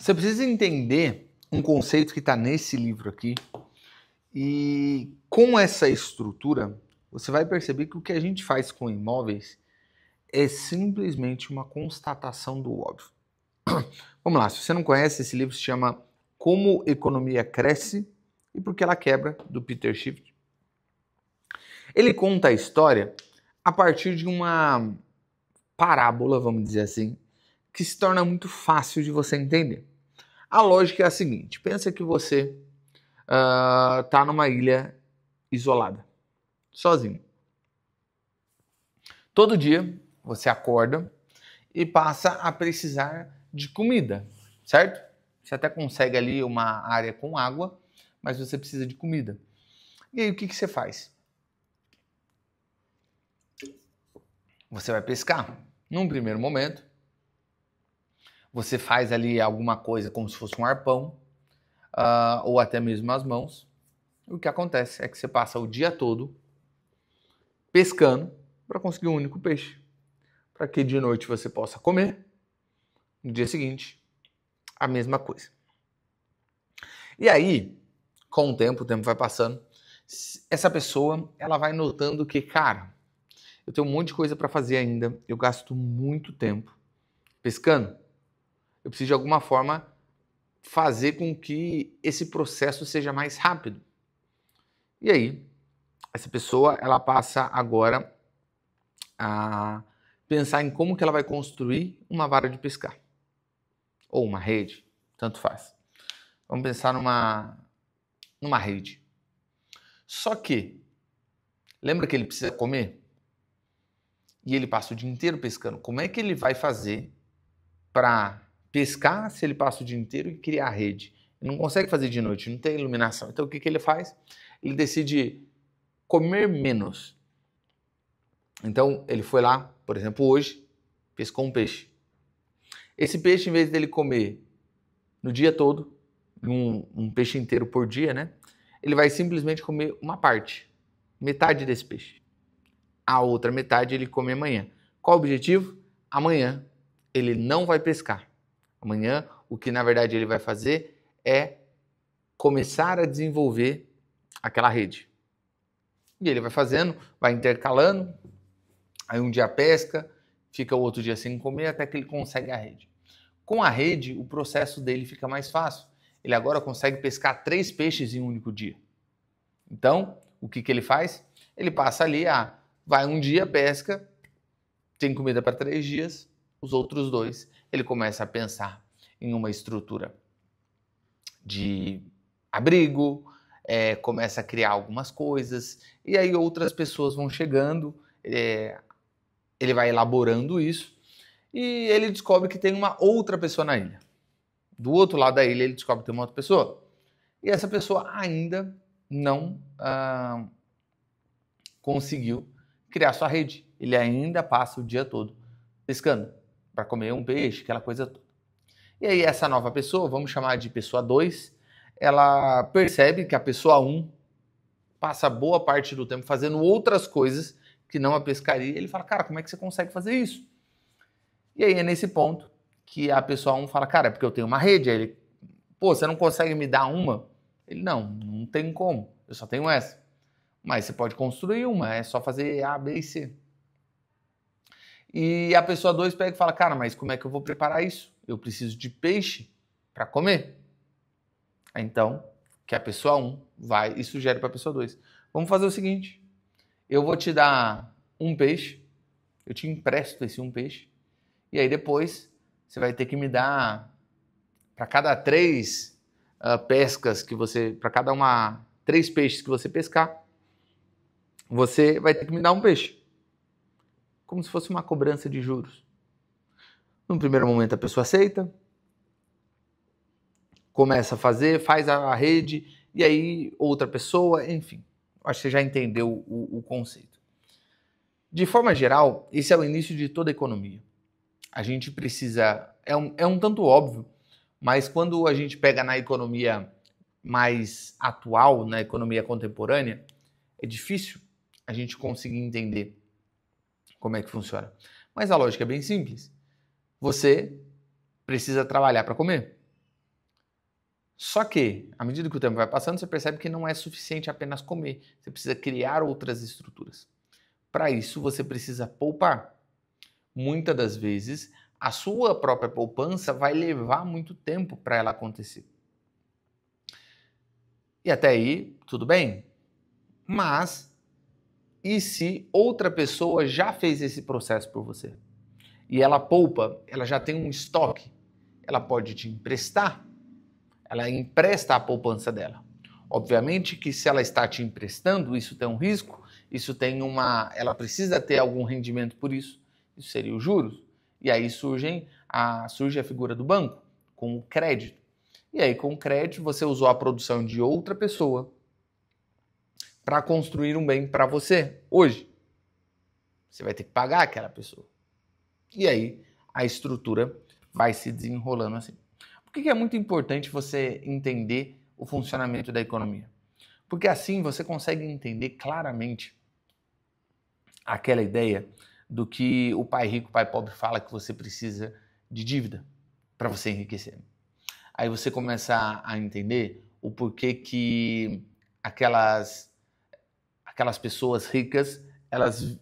Você precisa entender um conceito que está nesse livro aqui e com essa estrutura você vai perceber que o que a gente faz com imóveis é simplesmente uma constatação do óbvio. Vamos lá, se você não conhece, esse livro se chama Como Economia Cresce e Por que Ela Quebra, do Peter Schiff. Ele conta a história a partir de uma parábola, vamos dizer assim, que se torna muito fácil de você entender. A lógica é a seguinte, pensa que você está numa ilha isolada, sozinho. Todo dia você acorda e passa a precisar de comida, certo? Você até consegue ali uma área com água, mas você precisa de comida. E aí o que você faz? Você vai pescar. Num primeiro momento, você faz ali alguma coisa como se fosse um arpão, ou até mesmo as mãos. O que acontece é que você passa o dia todo pescando para conseguir um único peixe, para que de noite você possa comer, no dia seguinte, a mesma coisa. E aí, com o tempo vai passando, essa pessoa ela vai notando que, cara, eu tenho um monte de coisa para fazer ainda, eu gasto muito tempo pescando, eu preciso de alguma forma fazer com que esse processo seja mais rápido. E aí, essa pessoa ela passa agora a pensar em como que ela vai construir uma vara de pescar. Ou uma rede, tanto faz. Vamos pensar numa rede. Só que, lembra que ele precisa comer? E ele passa o dia inteiro pescando. Como é que ele vai fazer para pescar se ele passa o dia inteiro e criar a rede? Ele não consegue fazer de noite, não tem iluminação. Então o que ele faz? Ele decide comer menos. Então ele foi lá, por exemplo, hoje, pescou um peixe. Esse peixe, em vez dele comer no dia todo, um peixe inteiro por dia, né? Ele vai simplesmente comer uma parte, metade desse peixe. A outra metade ele come amanhã. Qual o objetivo? Amanhã ele não vai pescar. Amanhã o que na verdade ele vai fazer é começar a desenvolver aquela rede. E ele vai fazendo, vai intercalando, aí um dia pesca, fica o outro dia sem comer até que ele consegue a rede. Com a rede, o processo dele fica mais fácil. Ele agora consegue pescar 3 peixes em um único dia. Então, o que ele faz? Ele passa ali, vai um dia, pesca, tem comida para 3 dias, os outros 2, ele começa a pensar em uma estrutura de abrigo, começa a criar algumas coisas, e aí outras pessoas vão chegando, ele vai elaborando isso, e ele descobre que tem uma outra pessoa na ilha. Do outro lado da ilha ele descobre que tem uma outra pessoa. E essa pessoa ainda não conseguiu criar sua rede. Ele ainda passa o dia todo pescando para comer um peixe, aquela coisa toda. E aí essa nova pessoa, vamos chamar de pessoa 2, ela percebe que a pessoa 1 passa boa parte do tempo fazendo outras coisas que não a pescaria. Ele fala, cara, como é que você consegue fazer isso? E aí é nesse ponto que a pessoa 1 fala, cara, é porque eu tenho uma rede. Aí ele, pô, você não consegue me dar uma? Ele, não tem como, eu só tenho essa. Mas você pode construir uma, é só fazer A, B e C. E a pessoa 2 pega e fala, cara, mas como é que eu vou preparar isso? Eu preciso de peixe para comer. Então, que a pessoa 1 vai e sugere para a pessoa 2. Vamos fazer o seguinte, eu vou te dar um peixe, eu te empresto esse um peixe, e aí depois você vai ter que me dar, para cada 3 pescas que você, para cada 3 peixes que você pescar, você vai ter que me dar um peixe. Como se fosse uma cobrança de juros. No primeiro momento a pessoa aceita, começa a fazer, faz a rede, e aí outra pessoa, enfim. Acho que você já entendeu o conceito. De forma geral, esse é o início de toda a economia. A gente precisa, é um tanto óbvio, mas quando a gente pega na economia mais atual, na economia contemporânea, é difícil a gente conseguir entender como é que funciona. Mas a lógica é bem simples. Você precisa trabalhar para comer. Só que, à medida que o tempo vai passando, você percebe que não é suficiente apenas comer. Você precisa criar outras estruturas. Para isso, você precisa poupar. Muitas das vezes, a sua própria poupança vai levar muito tempo para ela acontecer. E até aí, tudo bem. Mas, e se outra pessoa já fez esse processo por você? E ela poupa, ela já tem um estoque, ela pode te emprestar, ela empresta a poupança dela. Obviamente que se ela está te emprestando, isso tem um risco, ela precisa ter algum rendimento por isso, isso seria os juros. E aí surge a figura do banco, com o crédito. E aí com o crédito você usou a produção de outra pessoa para construir um bem para você hoje. Você vai ter que pagar aquela pessoa. E aí a estrutura vai se desenrolando assim. Por que é muito importante você entender o funcionamento da economia? Porque assim você consegue entender claramente aquela ideia do que o pai rico, o pai pobre fala que você precisa de dívida para você enriquecer. Aí você começa a entender o porquê que aquelas pessoas ricas, elas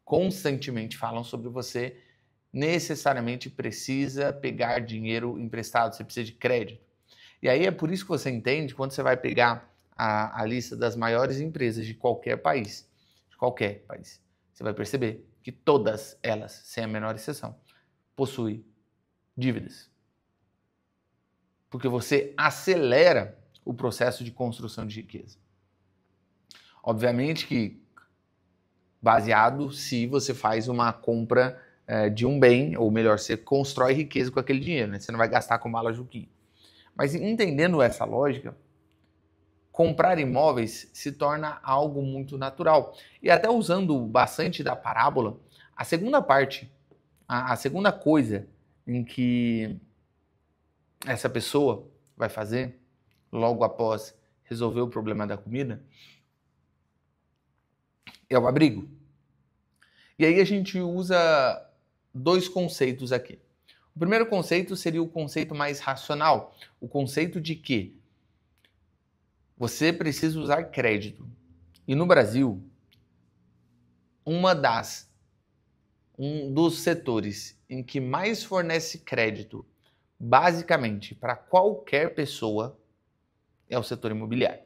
constantemente falam sobre você necessariamente precisa pegar dinheiro emprestado, você precisa de crédito. E aí é por isso que você entende, quando você vai pegar a lista das maiores empresas de qualquer país, você vai perceber que todas elas, sem a menor exceção, possuem dívidas. Porque você acelera o processo de construção de riqueza. Obviamente que baseado se você faz uma compra de um bem, ou melhor, você constrói riqueza com aquele dinheiro, né? Você não vai gastar com bala Juquinha. Mas entendendo essa lógica, comprar imóveis se torna algo muito natural. E até usando bastante da parábola, a segunda parte, a segunda coisa em que essa pessoa vai fazer, logo após resolver o problema da comida, é o abrigo. E aí a gente usa dois conceitos aqui. O primeiro conceito seria o conceito mais racional, o conceito de que você precisa usar crédito. E no Brasil, um dos setores em que mais fornece crédito, basicamente para qualquer pessoa, é o setor imobiliário.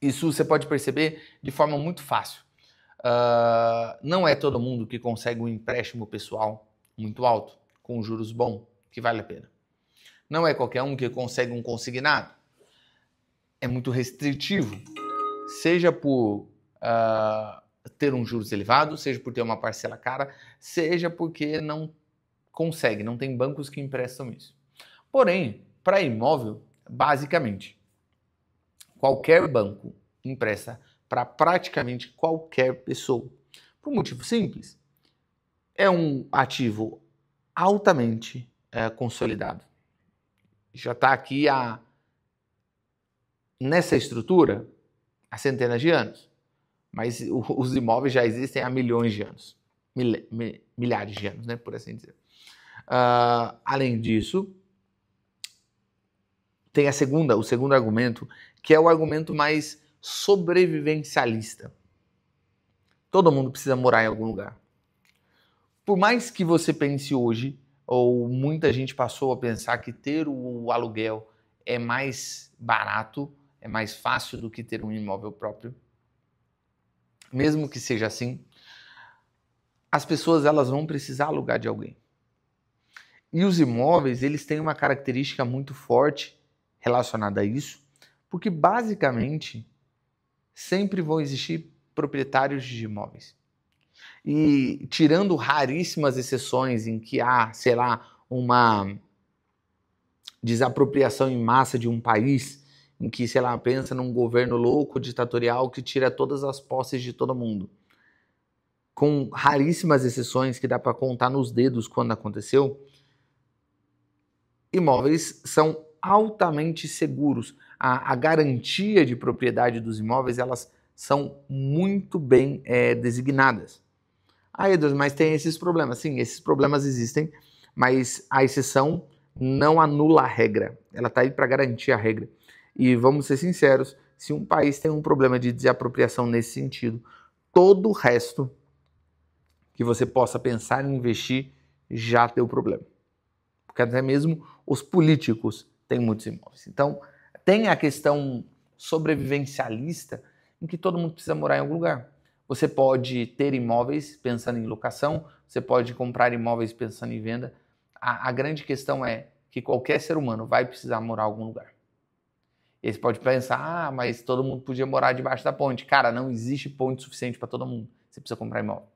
Isso você pode perceber de forma muito fácil. Não é todo mundo que consegue um empréstimo pessoal muito alto, com juros bons, que vale a pena. Não é qualquer um que consegue um consignado. É muito restritivo, seja por ter um juros elevado, seja por ter uma parcela cara, seja porque não consegue, não tem bancos que emprestam isso. Porém, para imóvel, basicamente, qualquer banco empresta para praticamente qualquer pessoa. Por um motivo simples. É um ativo altamente consolidado. Já está aqui nessa estrutura há centenas de anos. Mas os imóveis já existem há milhões de anos. Milhares de anos, né, por assim dizer. Além disso, tem o segundo argumento, que é o argumento mais sobrevivencialista. Todo mundo precisa morar em algum lugar. Por mais que você pense hoje, ou muita gente passou a pensar que ter o aluguel é mais barato, é mais fácil do que ter um imóvel próprio, mesmo que seja assim, as pessoas elas vão precisar alugar de alguém. E os imóveis, eles têm uma característica muito forte relacionada a isso, porque basicamente sempre vão existir proprietários de imóveis. E tirando raríssimas exceções em que há, sei lá, uma desapropriação em massa de um país, em que, sei lá, pensa num governo louco, ditatorial, que tira todas as posses de todo mundo. Com raríssimas exceções que dá para contar nos dedos quando aconteceu, imóveis são altamente seguros. A garantia de propriedade dos imóveis, elas são muito bem designadas. Edward, mas tem esses problemas. Sim, esses problemas existem, mas a exceção não anula a regra, ela está aí para garantir a regra. E vamos ser sinceros, se um país tem um problema de desapropriação nesse sentido, todo o resto que você possa pensar em investir já tem o problema. Porque até mesmo os políticos têm muitos imóveis. Então, tem a questão sobrevivencialista em que todo mundo precisa morar em algum lugar. Você pode ter imóveis pensando em locação, você pode comprar imóveis pensando em venda. A grande questão é que qualquer ser humano vai precisar morar em algum lugar. E aí você pode pensar, mas todo mundo podia morar debaixo da ponte. Cara, não existe ponte suficiente para todo mundo. Você precisa comprar imóvel.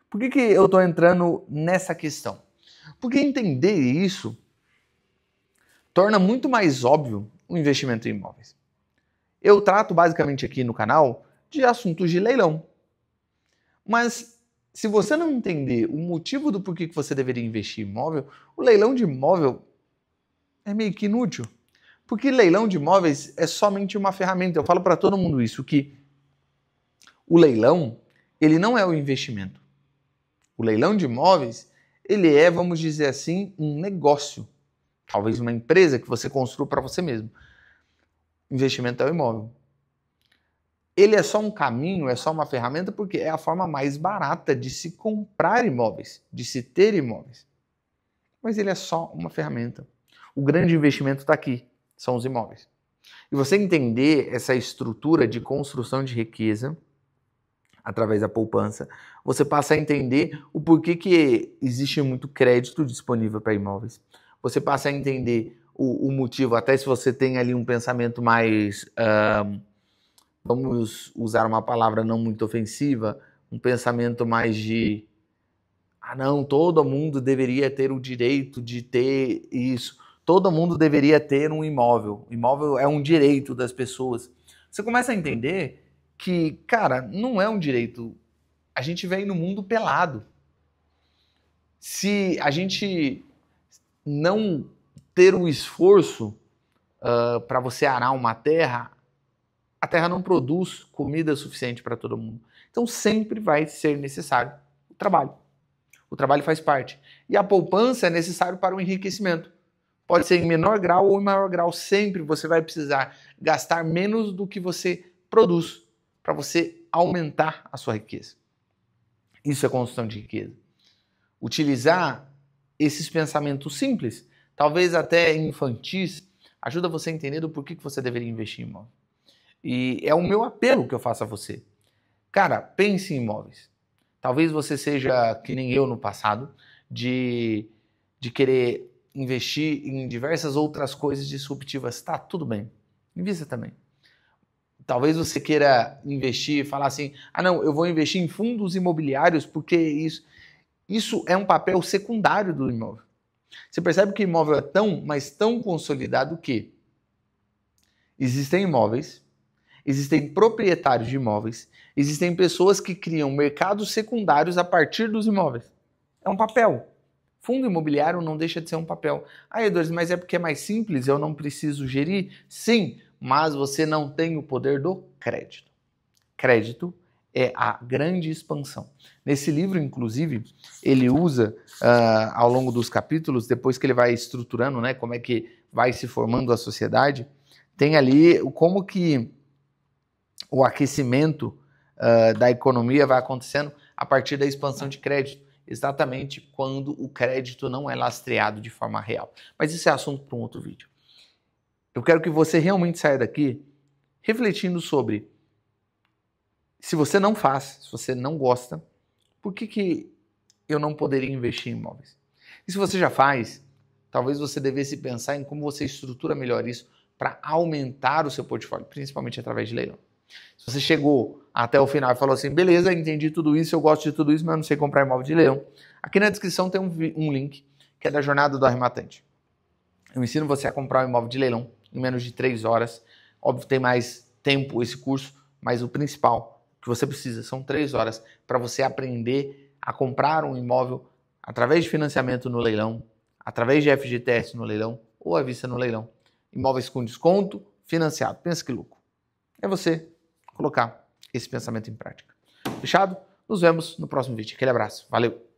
Por que eu estou entrando nessa questão? Porque entender isso torna muito mais óbvio o investimento em imóveis. Eu trato basicamente aqui no canal de assuntos de leilão. Mas se você não entender o motivo do porquê que você deveria investir em imóvel, o leilão de imóvel é meio que inútil. Porque leilão de imóveis é somente uma ferramenta. Eu falo para todo mundo isso, que o leilão, ele não é o investimento. O leilão de imóveis, ele é, vamos dizer assim, um negócio. Talvez uma empresa que você construa para você mesmo. Investimento é o imóvel. Ele é só um caminho, é só uma ferramenta, porque é a forma mais barata de se comprar imóveis, de se ter imóveis. Mas ele é só uma ferramenta. O grande investimento está aqui, são os imóveis. E você entender essa estrutura de construção de riqueza através da poupança, você passa a entender o porquê que existe muito crédito disponível para imóveis. Você passa a entender o motivo, até se você tem ali um pensamento mais, vamos usar uma palavra não muito ofensiva, um pensamento mais de, não, todo mundo deveria ter o direito de ter isso, todo mundo deveria ter um imóvel, imóvel é um direito das pessoas. Você começa a entender que, cara, não é um direito. A gente vem no mundo pelado. Se a gente não ter um esforço para você arar uma terra, a terra não produz comida suficiente para todo mundo. Então sempre vai ser necessário o trabalho. O trabalho faz parte. E a poupança é necessário para o enriquecimento. Pode ser em menor grau ou em maior grau. Sempre você vai precisar gastar menos do que você produz para você aumentar a sua riqueza. Isso é construção de riqueza. Utilizar esses pensamentos simples, talvez até infantis, ajuda você a entender do porquê que você deveria investir em imóvel. E é o meu apelo que eu faço a você. Cara, pense em imóveis. Talvez você seja que nem eu no passado, de querer investir em diversas outras coisas disruptivas. Tá, tudo bem. Invista também. Talvez você queira investir e falar assim, não, eu vou investir em fundos imobiliários porque isso é um papel secundário do imóvel. Você percebe que o imóvel é tão consolidado que existem imóveis, existem proprietários de imóveis, existem pessoas que criam mercados secundários a partir dos imóveis. É um papel. Fundo imobiliário não deixa de ser um papel. Eduardo, mas é porque é mais simples, eu não preciso gerir? Sim, mas você não tem o poder do crédito. Crédito é a grande expansão. Nesse livro, inclusive, ele usa, ao longo dos capítulos, depois que ele vai estruturando, né, como é que vai se formando a sociedade, tem ali como que o aquecimento da economia vai acontecendo a partir da expansão de crédito, exatamente quando o crédito não é lastreado de forma real. Mas isso é assunto para um outro vídeo. Eu quero que você realmente saia daqui refletindo sobre se você não faz, se você não gosta, por que eu não poderia investir em imóveis? E se você já faz, talvez você devesse pensar em como você estrutura melhor isso para aumentar o seu portfólio, principalmente através de leilão. Se você chegou até o final e falou assim, beleza, entendi tudo isso, eu gosto de tudo isso, mas não sei comprar imóvel de leilão. Aqui na descrição tem um link que é da Jornada do Arrematante. Eu ensino você a comprar um imóvel de leilão em menos de 3 horas. Óbvio, tem mais tempo esse curso, mas o principal que você precisa são 3 horas para você aprender a comprar um imóvel através de financiamento no leilão, através de FGTS no leilão ou à vista no leilão. Imóveis com desconto, financiado. Pensa que louco. É você colocar esse pensamento em prática. Fechado? Nos vemos no próximo vídeo. Aquele abraço. Valeu!